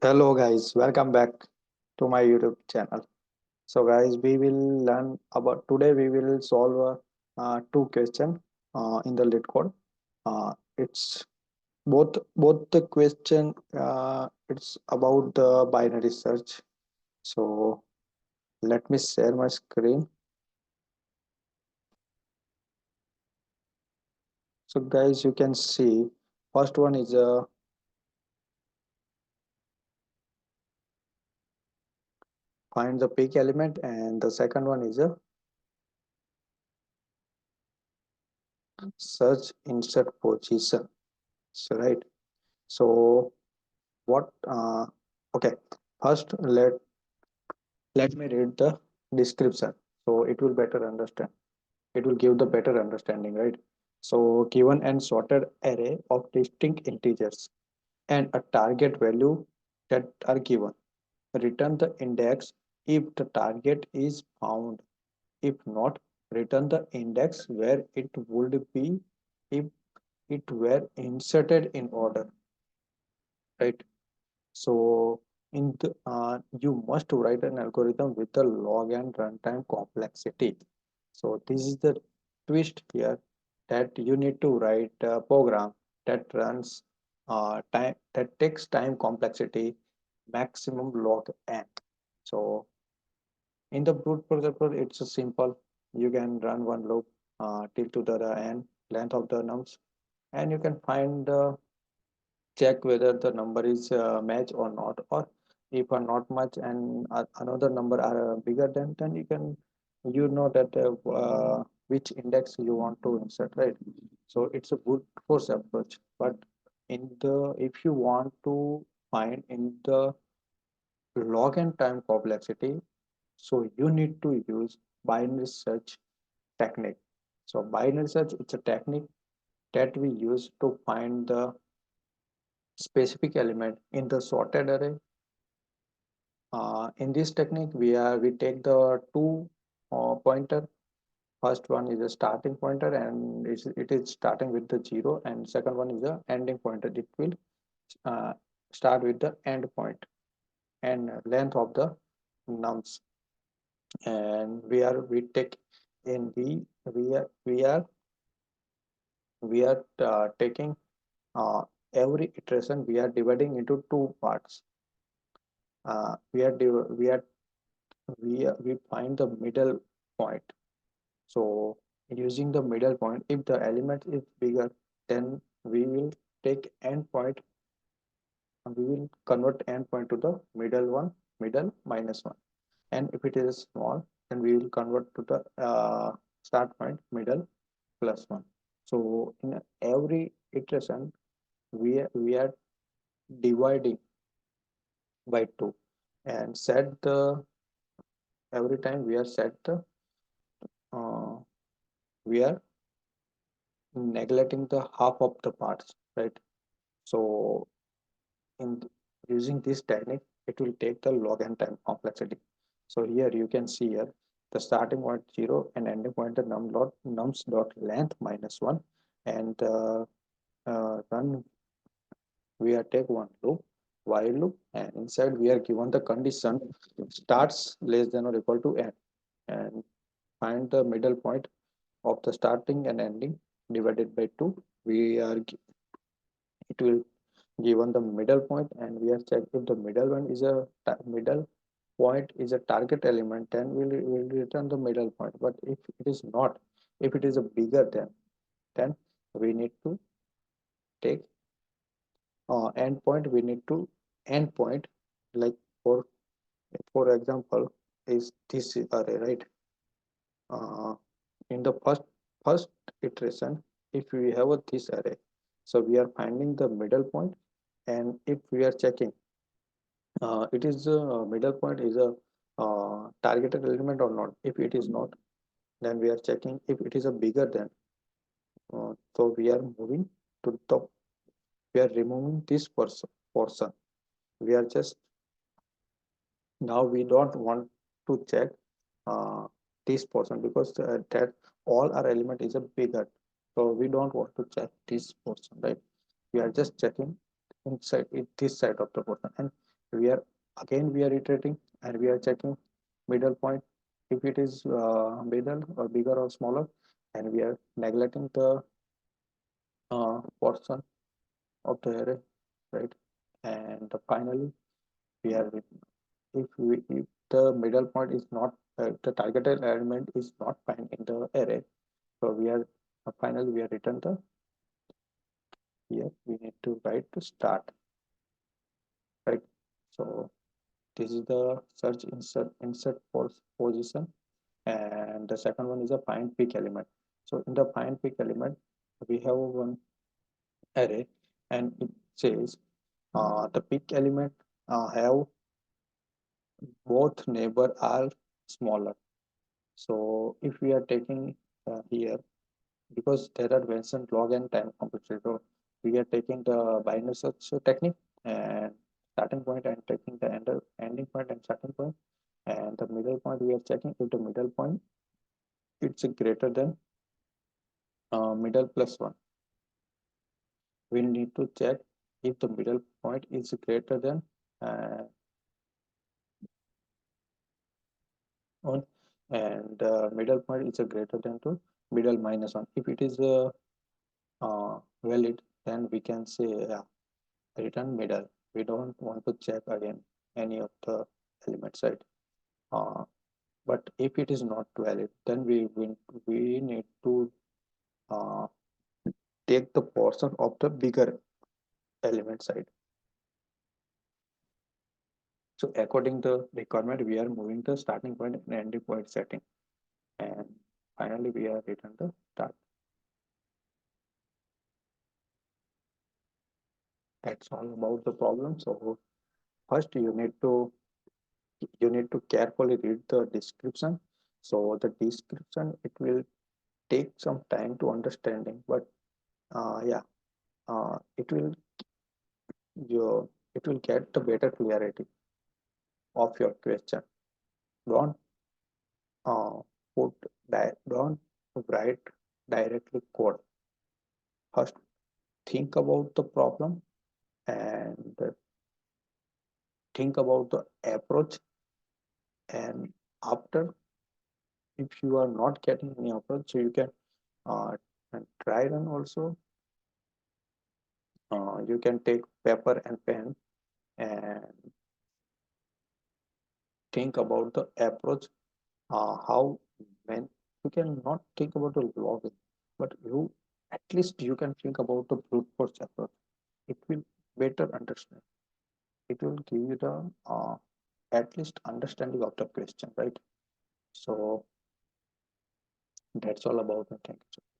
Hello guys, welcome back to my YouTube channel. So guys, we will learn about today. We will solve two question in the lead code. It's both the question. It's about the binary search. So let me share my screen. So guys, you can see first one is find the peak element, and the second one is a search insert position. So right. So what okay, first let me read the description, so it will better understand, it will give the better understanding, right? So given and sorted array of distinct integers and a target value that are given, return the index if the target is found. If not, return the index where it would be if it were inserted in order, right? So in the you must write an algorithm with the log and runtime complexity. So this is the twist here, that you need to write a program that runs time, that takes time complexity maximum log n. So in the brute force approach, it's a simple. You can run one loop till to the n length of the nums, and you can find the check whether the number is match or not, or if are not much and another number are bigger than, then you can, you know that which index you want to insert, right? So it's a brute force approach. But in the, if you want to find in the log and time complexity, so you need to use binary search technique. So binary search, it's a technique that we use to find the specific element in the sorted array. In this technique, we take the two pointer. First one is a starting pointer, and it is starting with the zero, and second one is a ending pointer. It will uh, start with the end point and length of the nums. And we take in we are taking every iteration. We are dividing into two parts. We find the middle point. So using the middle point, if the element is bigger, then we will take endpoint and we will convert endpoint to the middle one, middle minus one. And if it is small, then we will convert to the start point, middle plus one. So in every iteration, we are dividing by two, and set the, every time we are set the uh, we are neglecting the half of the parts, right? So in using this technique, it will take the log and time complexity. So here you can see here the starting point 0 and ending point the nums dot length minus 1, and run, we are take one loop, while loop, and inside we are given the condition starts less than or equal to n, and find the middle point of the starting and ending divided by 2. We are it will given the middle point, and we are check if the middle one is a middle point is a target element, then we'll return the middle point. But if it is not, if it is a bigger than, then we need to take endpoint. We need to endpoint, like for example is this array, right? In the first iteration, if we have a this array, so we are finding the middle point, and if we are checking it is middle point is a targeted element or not. If it is not, then we are checking if it is a bigger than. So we are moving to the, we are removing this portion. We are just, now we don't want to check uh, this portion, because that all our element is a bigger. So we don't want to check this portion, right? We are just checking inside it, this side of the portion. And We are again we are iterating and we are checking middle point if it is middle or bigger or smaller, and we are neglecting the portion of the array, right? And finally, we are if the middle point is not the targeted element is not found in the array, so we are finally we are return the here we need to write to start, right? So this is the search insert position, and the second one is a find peak element. So in the find peak element, we have one array, and it says the peak element have both neighbor are smaller. So if we are taking here, because there are mentioned log and time complexity, so we are taking the binary search technique and starting point and taking the ending point and starting point, and the middle point we are checking if the middle point it's greater than middle plus one. We need to check if the middle point is greater than uh, one, and the middle point is a greater than to middle minus one. If it is valid, then we can say yeah, return middle. We don't want to check again any of the elements, right? Uh, but if it is not valid, then we need to uh, take the portion of the bigger element side. So according to the requirement, we are moving the starting point and ending point setting. And finally, we are return the start. That's all about the problem. So first you need to carefully read the description. So the description, it will take some time to understanding, but yeah, it will it will get the better clarity of your question. Don't uh, don't write directly code. First, think about the problem and think about the approach. And after, if you are not getting any approach, so you can uh, try run also. You can take paper and pen and think about the approach. How when you can not think about the login, but you at least you can think about the brute force approach. It will better understand. It will give you the at least understanding of the question, right? So that's all about it. Thank you.